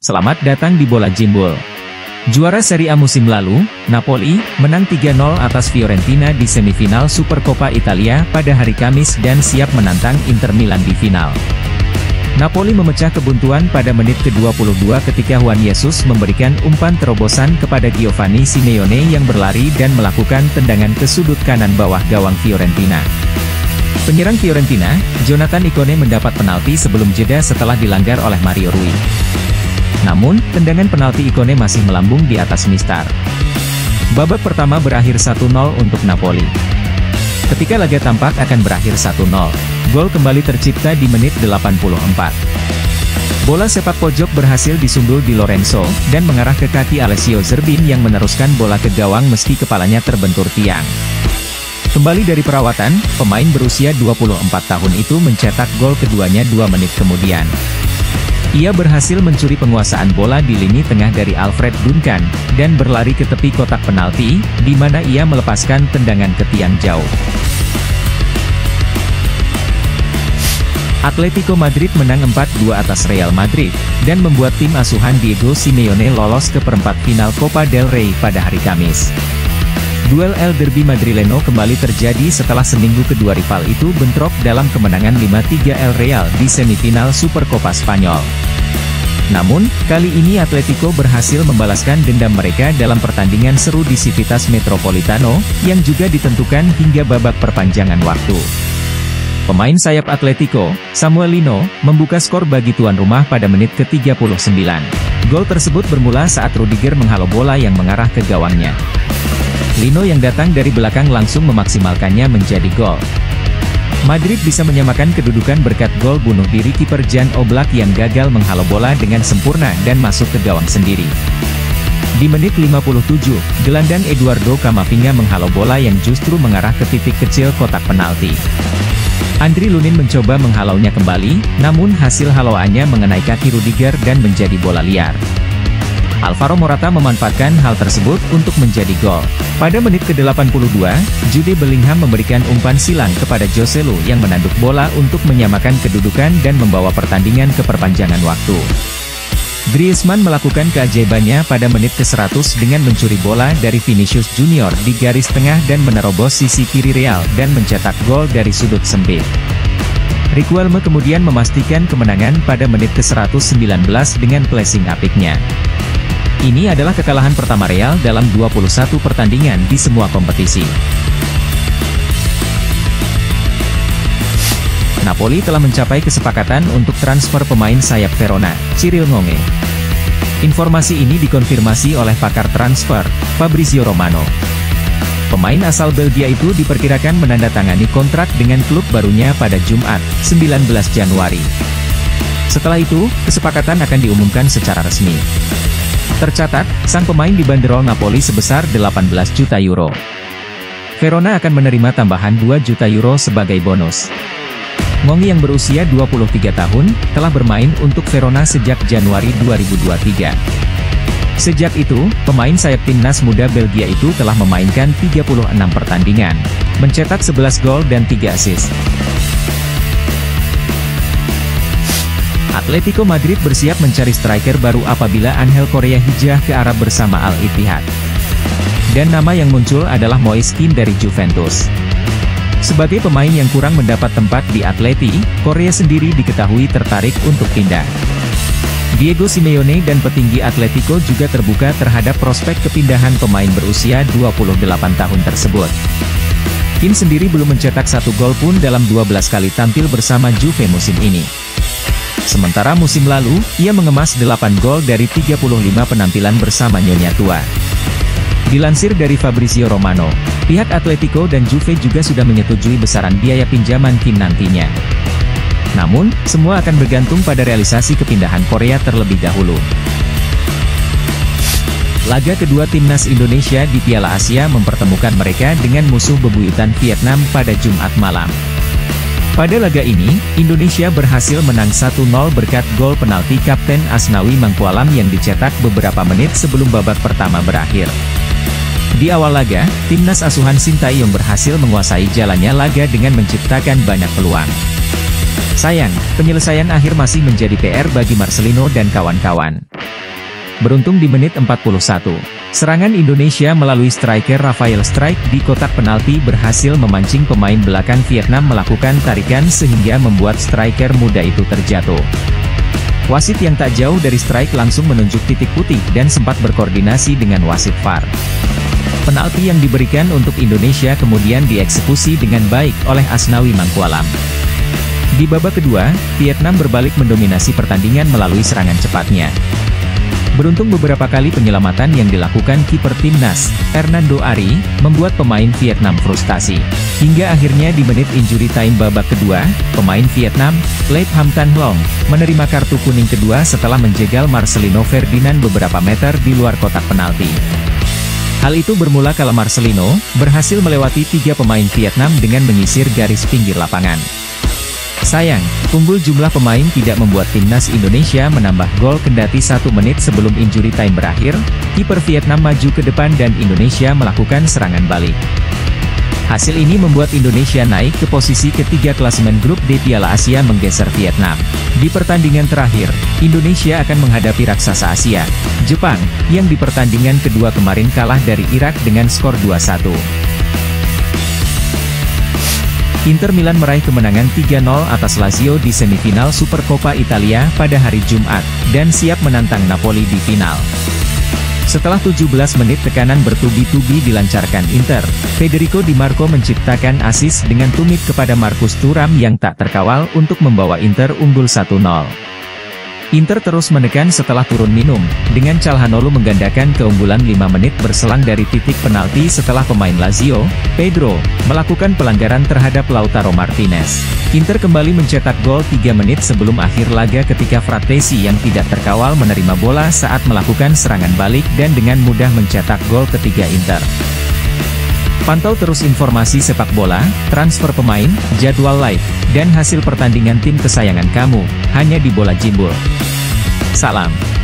Selamat datang di Bola Jimbul. Juara Serie A musim lalu, Napoli, menang 3-0 atas Fiorentina di semifinal Supercoppa Italia pada hari Kamis dan siap menantang Inter Milan di final. Napoli memecah kebuntuan pada menit ke-22 ketika Juan Jesus memberikan umpan terobosan kepada Giovanni Simeone yang berlari dan melakukan tendangan ke sudut kanan bawah gawang Fiorentina. Penyerang Fiorentina, Jonathan Ikone mendapat penalti sebelum jeda setelah dilanggar oleh Mario Rui. Namun, tendangan penalti Ikone masih melambung di atas mistar. Babak pertama berakhir 1-0 untuk Napoli. Ketika laga tampak akan berakhir 1-0, gol kembali tercipta di menit 84. Bola sepak pojok berhasil disundul di Lorenzo, dan mengarah ke kaki Alessio Zerbin yang meneruskan bola ke gawang meski kepalanya terbentur tiang. Kembali dari perawatan, pemain berusia 24 tahun itu mencetak gol keduanya 2 menit kemudian. Ia berhasil mencuri penguasaan bola di lini tengah dari Alfred Duncan, dan berlari ke tepi kotak penalti, di mana ia melepaskan tendangan ke tiang jauh. Atletico Madrid menang 4-2 atas Real Madrid, dan membuat tim asuhan Diego Simeone lolos ke perempat final Copa del Rey pada hari Kamis. Duel El Derby Madrileno kembali terjadi setelah seminggu kedua rival itu bentrok dalam kemenangan 5-3 El Real di semifinal Supercoppa Spanyol. Namun, kali ini Atletico berhasil membalaskan dendam mereka dalam pertandingan seru di Civitas Metropolitano, yang juga ditentukan hingga babak perpanjangan waktu. Pemain sayap Atletico, Samuel Lino, membuka skor bagi tuan rumah pada menit ke-39. Gol tersebut bermula saat Rudiger menghalau bola yang mengarah ke gawangnya. Lino yang datang dari belakang langsung memaksimalkannya menjadi gol. Madrid bisa menyamakan kedudukan berkat gol bunuh diri kiper Jan Oblak yang gagal menghalau bola dengan sempurna dan masuk ke gawang sendiri. Di menit 57, gelandang Eduardo Camavinga menghalau bola yang justru mengarah ke titik kecil kotak penalti. Andri Lunin mencoba menghalaunya kembali, namun hasil halauannya mengenai kaki Rudiger dan menjadi bola liar. Alvaro Morata memanfaatkan hal tersebut untuk menjadi gol. Pada menit ke-82, Jude Bellingham memberikan umpan silang kepada Joselu yang menanduk bola untuk menyamakan kedudukan dan membawa pertandingan ke perpanjangan waktu. Griezmann melakukan keajaibannya pada menit ke-100 dengan mencuri bola dari Vinicius Junior di garis tengah dan menerobos sisi kiri Real dan mencetak gol dari sudut sempit. Riquelme kemudian memastikan kemenangan pada menit ke-119 dengan placing apiknya. Ini adalah kekalahan pertama Real dalam 21 pertandingan di semua kompetisi. Napoli telah mencapai kesepakatan untuk transfer pemain sayap Verona, Cyril Ngonge. Informasi ini dikonfirmasi oleh pakar transfer, Fabrizio Romano. Pemain asal Belgia itu diperkirakan menandatangani kontrak dengan klub barunya pada Jumat, 19 Januari. Setelah itu, kesepakatan akan diumumkan secara resmi. Tercatat, sang pemain dibanderol Napoli sebesar 18 juta euro. Verona akan menerima tambahan 2 juta euro sebagai bonus. Ngonge yang berusia 23 tahun, telah bermain untuk Verona sejak Januari 2023. Sejak itu, pemain sayap timnas muda Belgia itu telah memainkan 36 pertandingan, mencetak 11 gol dan 3 assist. Atletico Madrid bersiap mencari striker baru apabila Angel Correa hijrah ke Arab bersama Al-Ittihad. Dan nama yang muncul adalah Moise Kean dari Juventus. Sebagai pemain yang kurang mendapat tempat di Atleti, Correa sendiri diketahui tertarik untuk pindah. Diego Simeone dan petinggi Atletico juga terbuka terhadap prospek kepindahan pemain berusia 28 tahun tersebut. Kean sendiri belum mencetak 1 gol pun dalam 12 kali tampil bersama Juve musim ini. Sementara musim lalu, ia mengemas 8 gol dari 35 penampilan bersama Nyonya Tua. Dilansir dari Fabrizio Romano, pihak Atletico dan Juve juga sudah menyetujui besaran biaya pinjaman Kean nantinya. Namun, semua akan bergantung pada realisasi kepindahan Korea terlebih dahulu. Laga kedua timnas Indonesia di Piala Asia mempertemukan mereka dengan musuh bebuyutan Vietnam pada Jumat malam. Pada laga ini, Indonesia berhasil menang 1-0 berkat gol penalti Kapten Asnawi Mangkualam yang dicetak beberapa menit sebelum babak pertama berakhir. Di awal laga, timnas asuhan Sintayong berhasil menguasai jalannya laga dengan menciptakan banyak peluang. Sayang, penyelesaian akhir masih menjadi PR bagi Marcelino dan kawan-kawan. beruntung di menit 41. Serangan Indonesia melalui striker Rafael Strike di kotak penalti berhasil memancing pemain belakang Vietnam melakukan tarikan sehingga membuat striker muda itu terjatuh. Wasit yang tak jauh dari Strike langsung menunjuk titik putih dan sempat berkoordinasi dengan wasit VAR. Penalti yang diberikan untuk Indonesia kemudian dieksekusi dengan baik oleh Asnawi Mangkualam. Di babak kedua, Vietnam berbalik mendominasi pertandingan melalui serangan cepatnya. Beruntung beberapa kali penyelamatan yang dilakukan kiper timnas, Hernando Ari, membuat pemain Vietnam frustasi. Hingga akhirnya di menit injury time babak kedua, pemain Vietnam, Lep Ham Tan Long, menerima kartu kuning kedua setelah menjegal Marcelino Ferdinand beberapa meter di luar kotak penalti. Hal itu bermula kala Marcelino berhasil melewati 3 pemain Vietnam dengan menyisir garis pinggir lapangan. Sayang, unggul jumlah pemain tidak membuat timnas Indonesia menambah gol kendati 1 menit sebelum injury time berakhir, kiper Vietnam maju ke depan dan Indonesia melakukan serangan balik. Hasil ini membuat Indonesia naik ke posisi ketiga klasemen grup D Piala Asia menggeser Vietnam. Di pertandingan terakhir, Indonesia akan menghadapi raksasa Asia, Jepang, yang di pertandingan kedua kemarin kalah dari Irak dengan skor 2-1. Inter Milan meraih kemenangan 3-0 atas Lazio di semifinal Supercoppa Italia pada hari Jumat, dan siap menantang Napoli di final. Setelah 17 menit tekanan bertubi-tubi dilancarkan Inter, Federico Di Marco menciptakan assist dengan tumit kepada Marcus Thuram yang tak terkawal untuk membawa Inter unggul 1-0. Inter terus menekan setelah turun minum, dengan Calhanoglu menggandakan keunggulan 5 menit berselang dari titik penalti setelah pemain Lazio, Pedro, melakukan pelanggaran terhadap Lautaro Martinez. Inter kembali mencetak gol 3 menit sebelum akhir laga ketika Frattesi yang tidak terkawal menerima bola saat melakukan serangan balik dan dengan mudah mencetak gol ketiga Inter. Pantau terus informasi sepak bola, transfer pemain, jadwal live, dan hasil pertandingan tim kesayangan kamu, hanya di Bola Jimbul. Salam.